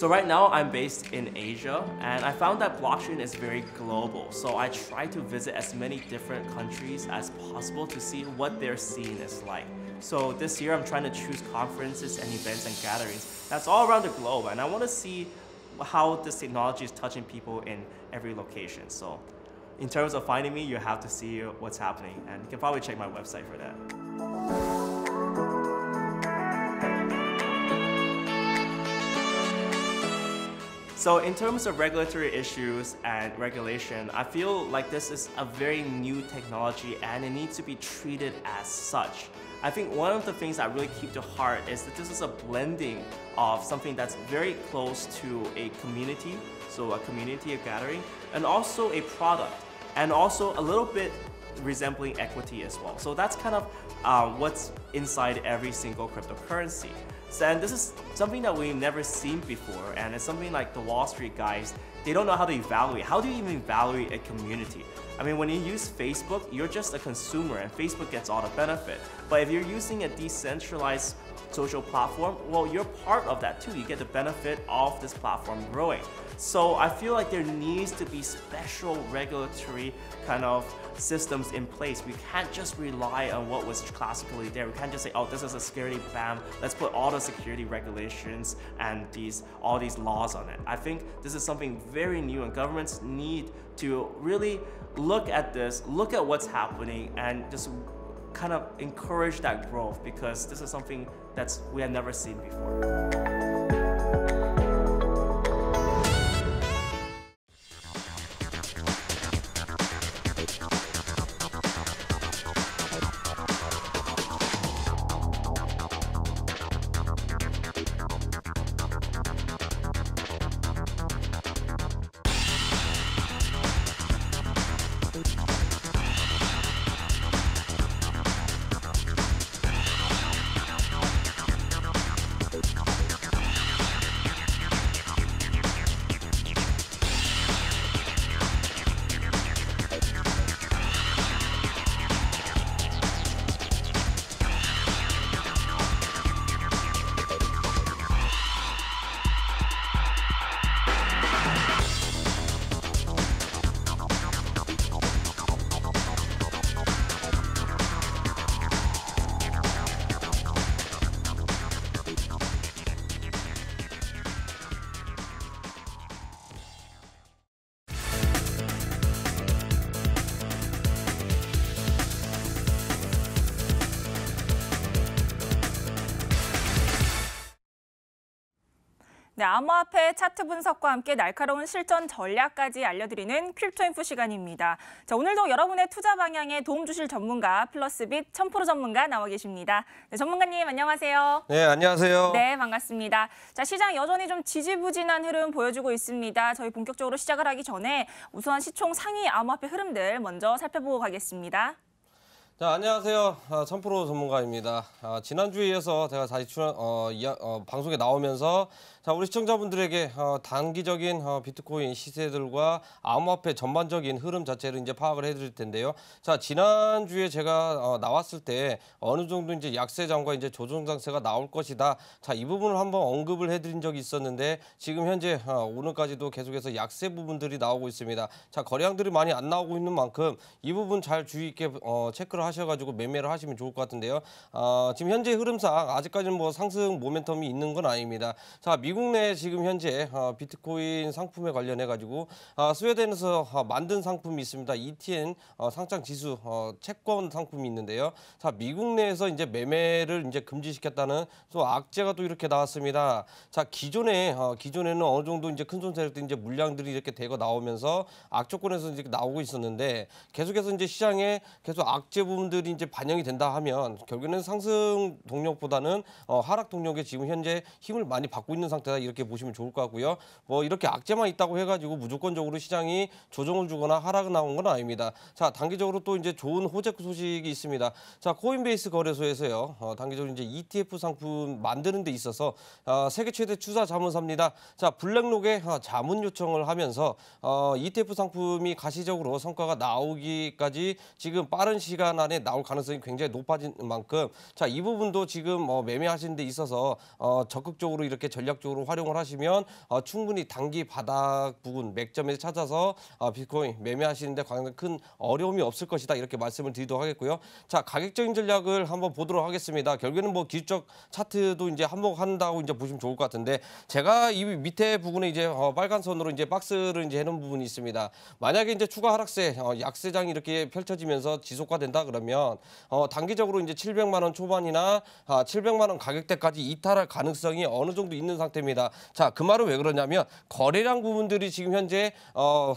[SPEAKER 3] So right now I'm based in Asia, and I found that blockchain is very global. So I try to visit as many different countries as possible to see what their scene is like. So this year I'm trying to choose conferences and events and gatherings that's all around the globe, and I want to see how this technology is touching people in every location. So in terms of finding me, you have to see what's happening, and you can probably check my website for that. So in terms of regulatory issues and regulation, I feel like this is a very new technology and it needs to be treated as such. I think one of the things I really keep to heart is that this is a blending of something that's very close to a community, so a community gathering, and also a product, and also a little bit resembling equity as well. So that's kind of what's inside every single cryptocurrency. And this is something that we've never seen before, and it's something like the Wall Street guys, they don't know how to evaluate. How do you even evaluate a community? I mean, when you use Facebook, you're just a consumer and Facebook gets all the benefit. But if you're using a decentralized social platform, well, you're part of that too. You get the benefit of this platform growing. So I feel like there needs to be special regulatory kind of systems in place. We can't just rely on what was classically there. We can't just say, oh, this is a security BAM. Let's put all the security regulations and all these laws on it. I think this is something very new, and governments need to really look at this, look at what's happening, and just kind of encourage that growth, because this is something that's we have never seen before.
[SPEAKER 1] 네, 암호화폐 차트 분석과 함께 날카로운 실전 전략까지 알려드리는 큐토인포 시간입니다. 자, 오늘도 여러분의 투자 방향에 도움 주실 전문가 플러스빗 1000% 전문가 나와 계십니다. 네, 전문가님 안녕하세요.
[SPEAKER 4] 네, 안녕하세요.
[SPEAKER 1] 네, 반갑습니다. 자, 시장 여전히 좀 지지부진한 흐름 보여주고 있습니다. 저희 본격적으로 시작을 하기 전에 우선 시총 상위 암호화폐 흐름들 먼저 살펴보고 가겠습니다.
[SPEAKER 4] 자, 안녕하세요. 1000% 전문가입니다. 지난주에 이어서 제가 다시 방송에 나오면서 자, 우리 시청자분들에게 단기적인 비트코인 시세들과 암호화폐 전반적인 흐름 자체를 이제 파악을 해드릴 텐데요. 자, 지난주에 제가 나왔을 때 어느 정도 이제 약세장과 이제 조정장세가 나올 것이다. 자, 이 부분을 한번 언급을 해드린 적이 있었는데 지금 현재 오늘까지도 계속해서 약세 부분들이 나오고 있습니다. 자, 거래량들이 많이 안 나오고 있는 만큼 이 부분 잘 주의 있게 체크를 하셔가지고 매매를 하시면 좋을 것 같은데요. 지금 현재 흐름상 아직까지는 뭐 상승 모멘텀이 있는 건 아닙니다. 자, 미국 내 지금 현재 비트코인 상품에 관련해 가지고 스웨덴에서 만든 상품이 있습니다. ETN 상장 지수 채권 상품이 있는데요. 자, 미국 내에서 이제 매매를 이제 금지시켰다는 또 악재가 또 이렇게 나왔습니다. 자, 기존에는 어느 정도 이제 큰 손 세력들 이제 물량들이 이렇게 대거 나오면서 악조건에서 이제 나오고 있었는데 계속해서 이제 시장에 계속 악재 부분들이 이제 반영이 된다 하면 결국에는 상승 동력보다는 하락 동력에 지금 현재 힘을 많이 받고 있는 상태다, 이렇게 보시면 좋을 것 같고요. 뭐 이렇게 악재만 있다고 해가지고 무조건적으로 시장이 조정을 주거나 하락을 나온 건 아닙니다. 자, 단기적으로 또 이제 좋은 호재 소식이 있습니다. 자, 코인베이스 거래소에서요, 단기적으로 이제 ETF 상품 만드는 데 있어서 세계 최대 투자 자문사입니다. 자, 블랙록에 자문 요청을 하면서 ETF 상품이 가시적으로 성과가 나오기까지 지금 빠른 시간 안에 안에 나올 가능성이 굉장히 높아진 만큼 자, 이 부분도 지금 매매하시는 데 있어서 적극적으로 이렇게 전략적으로 활용을 하시면 충분히 단기 바닥 부근 맥점에 찾아서 비트코인 매매하시는데 굉장히 큰 어려움이 없을 것이다 이렇게 말씀을 드리도록 하겠고요. 자, 가격적인 전략을 한번 보도록 하겠습니다. 결국에는 뭐 기술적 차트도 이제 한몫한다고 이제 보시면 좋을 것 같은데 제가 이 밑에 부분에 이제 빨간 선으로 이제 박스를 이제 해놓은 부분이 있습니다. 만약에 이제 추가 하락세, 약세장이 이렇게 펼쳐지면서 지속화된다 그러면 단기적으로 이제 700만 원 초반이나 700만 원 가격대까지 이탈할 가능성이 어느 정도 있는 상태입니다. 자, 그 말은 왜 그러냐면 거래량 부분들이 지금 현재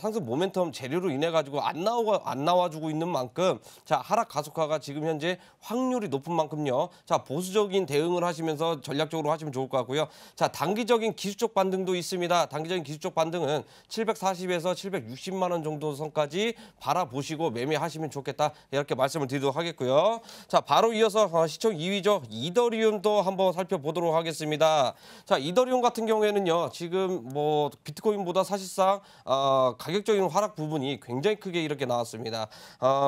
[SPEAKER 4] 상승 모멘텀 재료로 인해 가지고 안 나와주고 있는 만큼 자, 하락 가속화가 지금 현재 확률이 높은 만큼요. 자, 보수적인 대응을 하시면서 전략적으로 하시면 좋을 것 같고요. 자, 단기적인 기술적 반등도 있습니다. 단기적인 기술적 반등은 740에서 760만 원 정도 선까지 바라보시고 매매하시면 좋겠다 이렇게 말씀을 드리도록 하겠고요. 자, 바로 이어서 시총 2위죠. 이더리움도 한번 살펴보도록 하겠습니다. 자, 이더리움 같은 경우에는요. 지금 뭐 비트코인보다 사실상 가격적인 하락 부분이 굉장히 크게 이렇게 나왔습니다.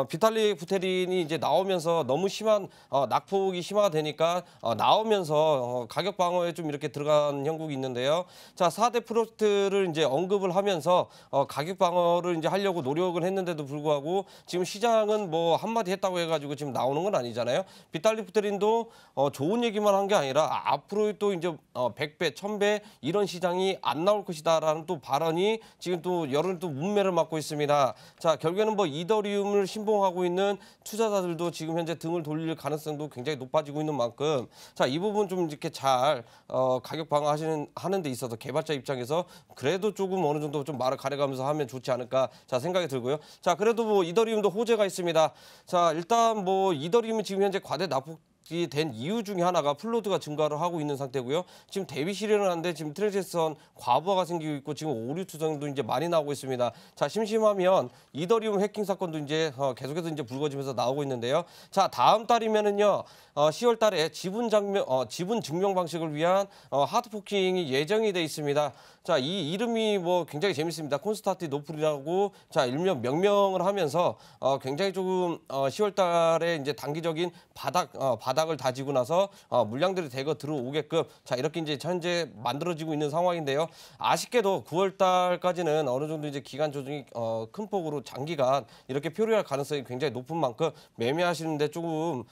[SPEAKER 4] 비탈릭 부테린이 이제 나오면서 너무 심한 낙폭이 심화되니까 나오면서 가격 방어에 좀 이렇게 들어간 형국이 있는데요. 자, 4대 프로젝트를 이제 언급을 하면서 가격 방어를 이제 하려고 노력을 했는데도 불구하고 지금 시장은 뭐 한마디 했다고 해가지고 지금 나오는 건 아니잖아요. 비탈릭 부테린도 좋은 얘기만 한 게 아니라 앞으로 또 이제 100배, 1000배 이런 시장이 안 나올 것이다라는 또 발언이 지금 또 여론을 또 문매를 맞고 있습니다. 자, 결국에는 뭐 이더리움을 신봉하고 있는 투자자들도 지금 현재 등을 돌릴 가능성도 굉장히 높아지고 있는 만큼 자, 이 부분 좀 이렇게 잘 가격 방어하는 데 있어서 개발자 입장에서 그래도 조금 어느 정도 좀 말을 가려가면서 하면 좋지 않을까 자, 생각이 들고요. 자, 그래도 뭐 이더리움도 호재가 있습니다. 자, 일단 뭐 이더리움이 지금 현재 과대 납폭 된 이유 중에 하나가 플로드가 증가를 하고 있는 상태고요. 지금 대비 실현을 하는데 지금 트랜지션 과부하가 생기고 있고 지금 오류 투성도 이제 많이 나오고 있습니다. 자, 심심하면 이더리움 해킹 사건도 이제 계속해서 이제 불거지면서 나오고 있는데요. 자, 다음 달이면은요. 10월 달에 지분 증명 방식을 위한 하드 포킹이 예정이 돼 있습니다. 자, 이 이름이 뭐 굉장히 재밌습니다. 콘스탄티 노플이라고 자, 일명 명명을 하면서 굉장히 조금 10월 달에 이제 단기적인 바닥을 다지고 나서 물량들이 대거 들어오게끔 자, 이렇게 이제 현재 만들어지고 있는 상황인데요. 아쉽게도 9월 달까지는 어느 정도 이제 기간 조정이 큰 폭으로 장기간 이렇게 표류할 가능성이 굉장히 높은 만큼 매매하시는데 조금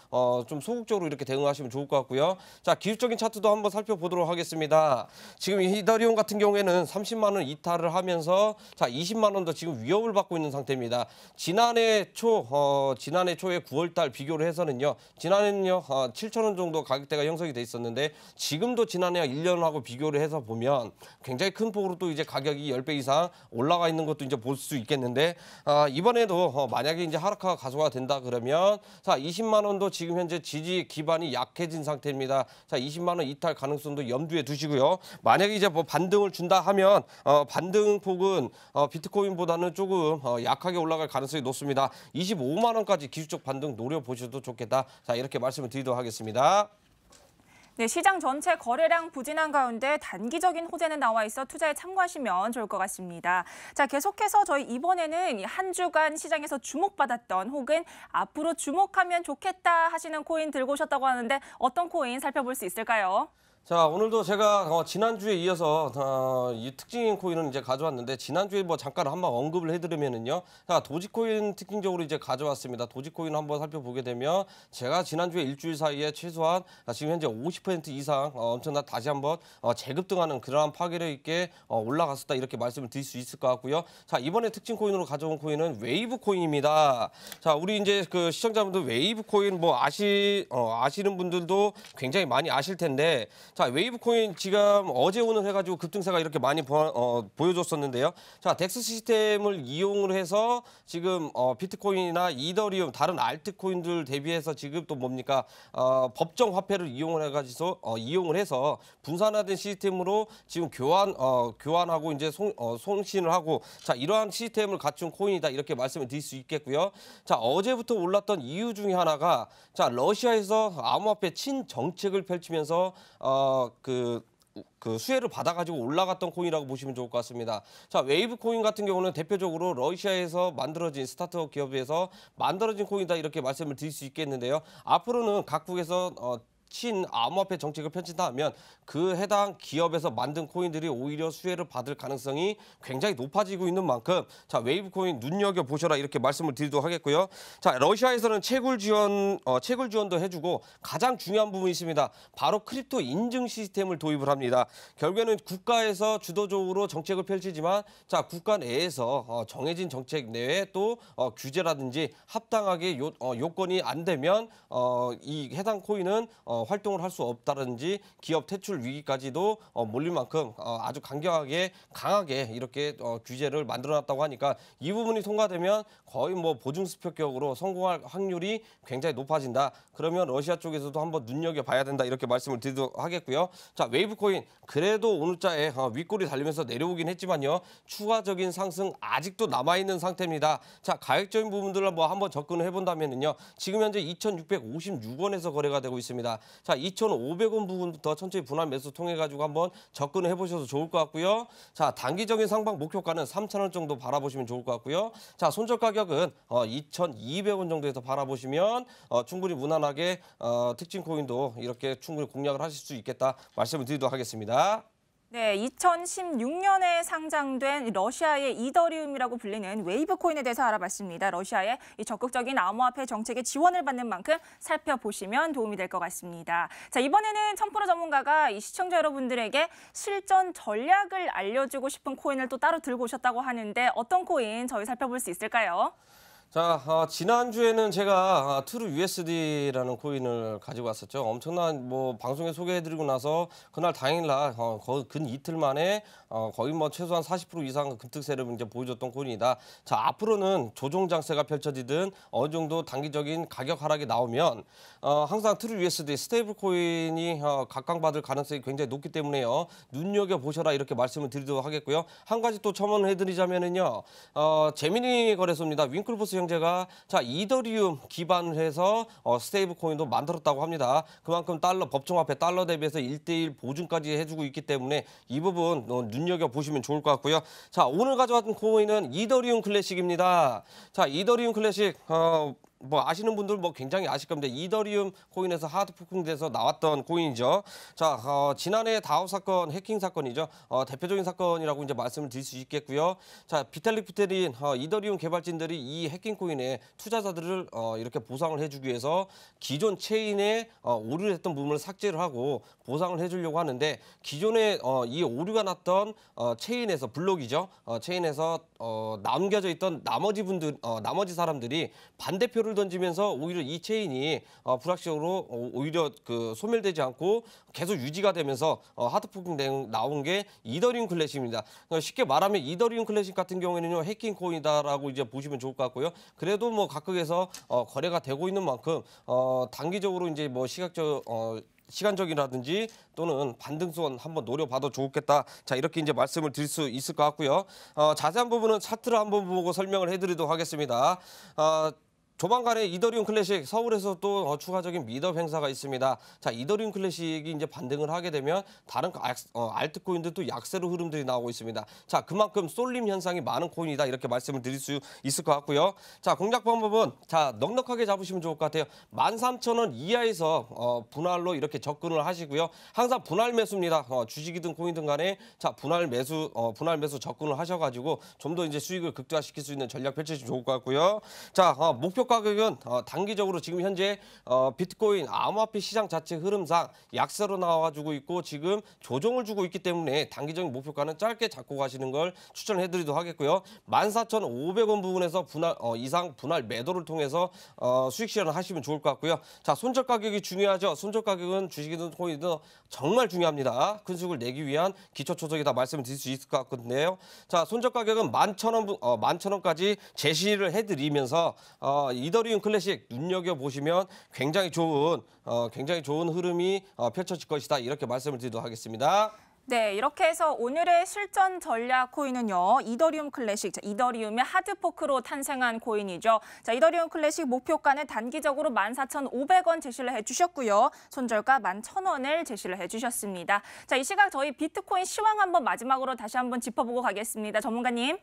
[SPEAKER 4] 좀 소극적으로 이렇게 대응하시면 좋을 것 같고요. 자, 기술적인 차트도 한번 살펴보도록 하겠습니다. 지금 이더리움 같은 경우에는 30만 원 이탈을 하면서 자, 20만 원도 지금 위협을 받고 있는 상태입니다. 지난해 초에 9월 달 비교를 해서는요. 지난해는요. 7천 원 정도 가격대가 형성이 돼 있었는데 지금도 지난해와 1년하고 비교를 해서 보면 굉장히 큰 폭으로 또 이제 가격이 10배 이상 올라가 있는 것도 이제 볼 수 있겠는데 이번에도 만약에 이제 하락화가 가속화 된다 그러면 자, 20만 원도 지금 현재 지지 기반이 약해진 상태입니다. 자, 20만 원 이탈 가능성도 염두에 두시고요. 만약에 이제 뭐 반등을 준다 하면 반등 폭은 비트코인보다는 조금 약하게 올라갈 가능성이 높습니다. 25만 원까지 기술적 반등 노려보셔도 좋겠다. 자, 이렇게 말씀을 드리도록 하겠습니다.
[SPEAKER 1] 네, 시장 전체 거래량 부진한 가운데 단기적인 호재는 나와 있어 투자에 참고하시면 좋을 것 같습니다. 자, 계속해서 저희 이번에는 한 주간 시장에서 주목받았던 혹은 앞으로 주목하면 좋겠다 하시는 코인 들고 오셨다고 하는데 어떤 코인 살펴볼 수 있을까요?
[SPEAKER 4] 자, 오늘도 제가 지난주에 이어서 이 특징인 코인을 이제 가져왔는데 지난주에 뭐 잠깐 한번 언급을 해드리면은요. 자, 도지코인 특징적으로 이제 가져왔습니다. 도지코인 한번 살펴보게 되면 제가 지난주에 일주일 사이에 최소한 지금 현재 50% 이상 엄청난 다시 한번 재급등하는 그러한 파괴력 있게 올라갔었다 이렇게 말씀을 드릴 수 있을 것 같고요. 자, 이번에 특징 코인으로 가져온 코인은 웨이브 코인입니다. 자, 우리 이제 그 시청자분들 웨이브 코인 뭐 아시는 분들도 굉장히 많이 아실 텐데 자, 웨이브 코인 지금 어제 오늘 해가지고 급등세가 이렇게 많이 보여줬었는데요. 자, 덱스 시스템을 이용을 해서 지금 비트코인이나 이더리움 다른 알트코인들 대비해서 지금 또 뭡니까 법정 화폐를 이용을 해서 분산화된 시스템으로 지금 교환하고 이제 송신을 하고 자, 이러한 시스템을 갖춘 코인이다 이렇게 말씀을 드릴 수 있겠고요. 자, 어제부터 올랐던 이유 중에 하나가 자, 러시아에서 암호화폐 친정책을 펼치면서 그 그 수혜를 받아가지고 올라갔던 코인이라고 보시면 좋을 것 같습니다. 자, 웨이브 코인 같은 경우는 대표적으로 러시아에서 만들어진 스타트업 기업에서 만들어진 코인이다 이렇게 말씀을 드릴 수 있겠는데요. 앞으로는 각국에서 친암호화폐 정책을 펼친다면 그 해당 기업에서 만든 코인들이 오히려 수혜를 받을 가능성이 굉장히 높아지고 있는 만큼 자, 웨이브 코인 눈여겨보셔라 이렇게 말씀을 드리도록 하겠고요. 자, 러시아에서는 채굴 지원도 해주고 가장 중요한 부분이 있습니다. 바로 크립토 인증 시스템을 도입을 합니다. 결국에는 국가에서 주도적으로 정책을 펼치지만 자, 국가 내에서 정해진 정책 내에 또 규제라든지 합당하게 요건이 안 되면 이 해당 코인은 활동을 할 수 없다든지 기업 퇴출 위기까지도 몰릴 만큼 아주 강하게 이렇게 규제를 만들어놨다고 하니까 이 부분이 통과되면 거의 뭐 보증수표격으로 성공할 확률이 굉장히 높아진다. 그러면 러시아 쪽에서도 한번 눈여겨봐야 된다 이렇게 말씀을 드리도록 하겠고요. 자, 웨이브 코인 그래도 오늘자에 윗골이 달리면서 내려오긴 했지만요. 추가적인 상승 아직도 남아있는 상태입니다. 자, 가격적인 부분들을 뭐 한번 접근을 해본다면요. 지금 현재 2,656원에서 거래가 되고 있습니다. 자, 2,500원 부분부터 천천히 분할 매수 통해 가지고 한번 접근을 해보셔도 좋을 것 같고요. 자, 단기적인 상방 목표가는 3,000원 정도 바라보시면 좋을 것 같고요. 자, 손절 가격은 2,200원 정도에서 바라보시면 충분히 무난하게 특징 코인도 이렇게 충분히 공략을 하실 수 있겠다 말씀을 드리도록 하겠습니다.
[SPEAKER 1] 네, 2016년에 상장된 러시아의 이더리움이라고 불리는 웨이브 코인에 대해서 알아봤습니다. 러시아의 이 적극적인 암호화폐 정책에 지원을 받는 만큼 살펴보시면 도움이 될 것 같습니다. 자, 이번에는 천프로 전문가가 이 시청자 여러분들에게 실전 전략을 알려주고 싶은 코인을 또 따로 들고 오셨다고 하는데 어떤 코인 저희 살펴볼 수 있을까요?
[SPEAKER 4] 자, 지난주에는 제가 트루 USD라는 코인을 가지고 왔었죠. 엄청난 뭐 방송에 소개해드리고 나서 그날 당일날 근 이틀 만에 거의 뭐 최소한 40% 이상 급등세를 이제 보여줬던 코인이다. 자, 앞으로는 조정 장세가 펼쳐지든 어느 정도 단기적인 가격 하락이 나오면 항상 트루 USD 스테이블 코인이 각광받을 가능성이 굉장히 높기 때문에요. 눈여겨보셔라 이렇게 말씀을 드리도록 하겠고요. 한 가지 또 첨언을 해드리자면은요. 제미니 거래소입니다. 윙클보스 형제가 자, 이더리움 기반을 해서 스테이블 코인도 만들었다고 합니다. 그만큼 법정화폐 달러 대비해서 1:1 보증까지 해주고 있기 때문에 이 부분 눈여겨보시면 좋을 것 같고요. 자, 오늘 가져왔던 코인은 이더리움 클래식입니다. 자, 이더리움 클래식 뭐 아시는 분들 뭐 굉장히 아실 겁니다. 이더리움 코인에서 하드 포킹돼서 나왔던 코인이죠. 자, 지난해 다오 사건 해킹 사건이죠. 대표적인 사건이라고 이제 말씀을 드릴 수 있겠고요. 자, 비탈릭 부테린 이더리움 개발진들이 이 해킹 코인에 투자자들을 이렇게 보상을 해주기 위해서 기존 체인에 오류를 했던 부분을 삭제를 하고 보상을 해주려고 하는데 기존에 이 오류가 났던 체인에서 블록이죠. 체인에서 남겨져 있던 나머지 사람들이 반대표를 던지면서 오히려 이 체인이 불확실적으로 오히려 소멸되지 않고 계속 유지가 되면서 하드포킹 나온 게 이더리움 클래식입니다. 쉽게 말하면 이더리움 클래식 같은 경우에는요, 해킹 코인이다라고 이제 보시면 좋을 것 같고요. 그래도 뭐 각국에서 거래가 되고 있는 만큼 단기적으로 이제 뭐 시간적이라든지 또는 반등선 한번 노려봐도 좋겠다. 자, 이렇게 이제 말씀을 드릴 수 있을 것 같고요. 자세한 부분은 차트를 한번 보고 설명을 해드리도록 하겠습니다. 조만간에 이더리움 클래식 서울에서 또 추가적인 미더업 행사가 있습니다. 자, 이더리움 클래식이 이제 반등을 하게 되면 다른 알트코인들도 약세로 흐름들이 나오고 있습니다. 자, 그만큼 쏠림 현상이 많은 코인이다 이렇게 말씀을 드릴 수 있을 것 같고요. 자, 공략 방법은 자, 넉넉하게 잡으시면 좋을 것 같아요. 13,000원 이하에서 분할로 이렇게 접근을 하시고요. 항상 분할 매수입니다. 주식이든 코인든 간에 자, 분할 매수 접근을 하셔가지고 좀 더 이제 수익을 극대화시킬 수 있는 전략 펼치시면 좋을 것 같고요. 자, 목표 가격은 단기적으로 지금 현재 비트코인 암호화폐 시장 자체 흐름상 약세로 나와주고 있고 지금 조정을 주고 있기 때문에 단기적인 목표가는 짧게 잡고 가시는 걸 추천해드리도록 하겠고요. 14,500원 부분에서 이상 분할 매도를 통해서 수익 실현을 하시면 좋을 것 같고요. 자, 손절 가격이 중요하죠. 손절 가격은 주식이든 코인이든 정말 중요합니다. 큰 수익을 내기 위한 기초 초석이다 말씀을 드릴 수 있을 것 같은데요. 자, 손절 가격은 11,000원까지 제시를 해드리면서 이더리움 클래식 눈여겨보시면 굉장히 좋은 흐름이 펼쳐질 것이다. 이렇게 말씀을 드리도록 하겠습니다.
[SPEAKER 1] 네, 이렇게 해서 오늘의 실전 전략 코인은요. 이더리움 클래식, 이더리움의 하드포크로 탄생한 코인이죠. 이더리움 클래식 목표가는 단기적으로 14,500원 제시를 해주셨고요. 손절가 11,000원을 제시를 해주셨습니다. 이 시각 저희 비트코인 시황 한번 마지막으로 다시 한번 짚어보고 가겠습니다. 전문가님.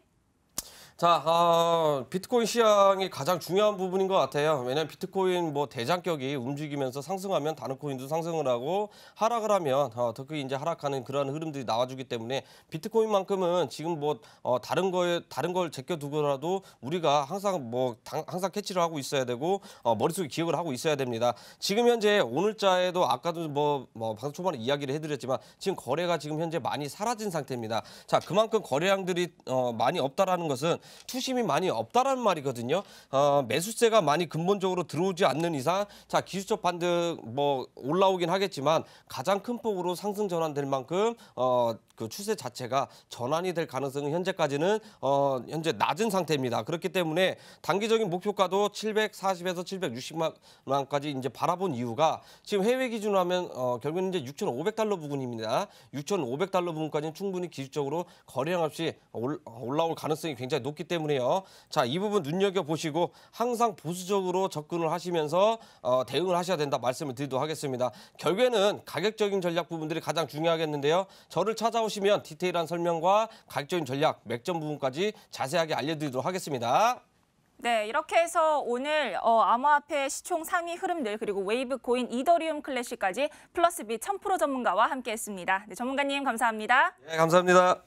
[SPEAKER 4] 자, 비트코인 시장이 가장 중요한 부분인 것 같아요. 왜냐하면 비트코인 대장격이 움직이면서 상승하면 다른 코인도 상승을 하고 하락을 하면 더 크게 이제 하락하는 그런 흐름들이 나와주기 때문에 비트코인만큼은 지금 다른 걸 제껴두고라도 우리가 항상 항상 캐치를 하고 있어야 되고 머릿속에 기억을 하고 있어야 됩니다. 지금 현재 오늘자에도 아까도 방송 초반에 이야기를 해드렸지만 지금 거래가 지금 현재 많이 사라진 상태입니다. 자, 그만큼 거래량들이 많이 없다라는 것은 투심이 많이 없다라는 말이거든요. 매수세가 많이 근본적으로 들어오지 않는 이상 기술적 반등 올라오긴 하겠지만 가장 큰 폭으로 상승 전환될 만큼 그 추세 자체가 전환이 될 가능성은 현재까지는 현재 낮은 상태입니다. 그렇기 때문에 단기적인 목표가도 740에서 760만 원까지 이제 바라본 이유가 지금 해외 기준으로 하면 결국은 이제 6,500달러 부근입니다. 6,500달러 부근까지는 충분히 기술적으로 거래량 없이 올라올 가능성이 굉장히 높기 때문에요. 자, 이 부분 눈여겨보시고 항상 보수적으로 접근을 하시면서 대응을 하셔야 된다 말씀을 드리도록 하겠습니다. 결국에는 가격적인 전략 부분들이 가장 중요하겠는데요. 저를 찾아오시면 디테일한 설명과 가격적인 전략, 맥점 부분까지 자세하게 알려드리도록 하겠습니다.
[SPEAKER 1] 네, 이렇게 해서 오늘 암호화폐 시총 상위 흐름들 그리고 웨이브 코인 이더리움 클래식까지 플러스비 1000% 전문가와 함께했습니다. 네, 전문가님 감사합니다.
[SPEAKER 4] 네, 감사합니다.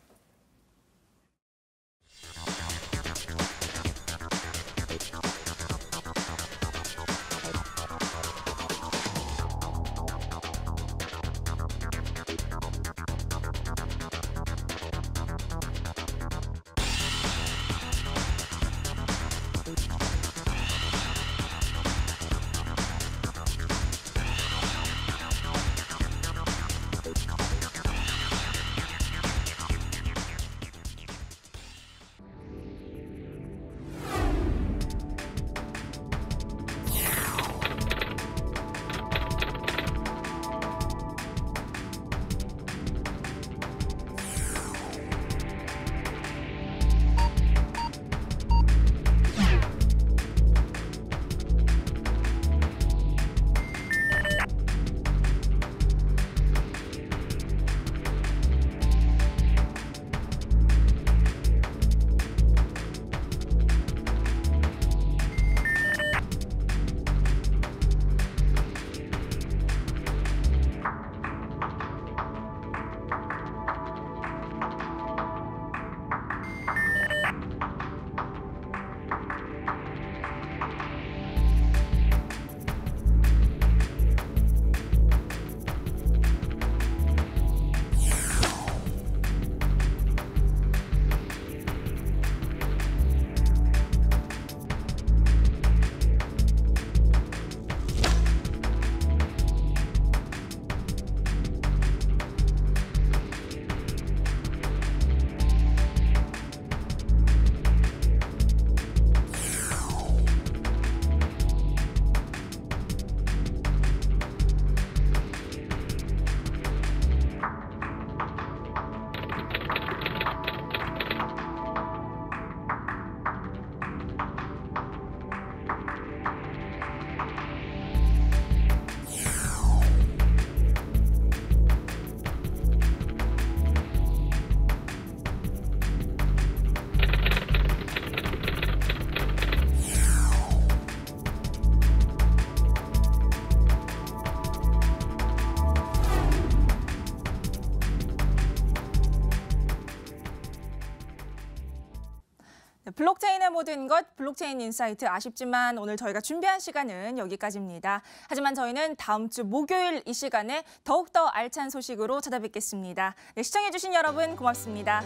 [SPEAKER 1] 블록체인의 모든 것, 블록체인 인사이트. 아쉽지만 오늘 저희가 준비한 시간은 여기까지입니다. 하지만 저희는 다음 주 목요일 이 시간에 더욱더 알찬 소식으로 찾아뵙겠습니다. 네, 시청해주신 여러분 고맙습니다.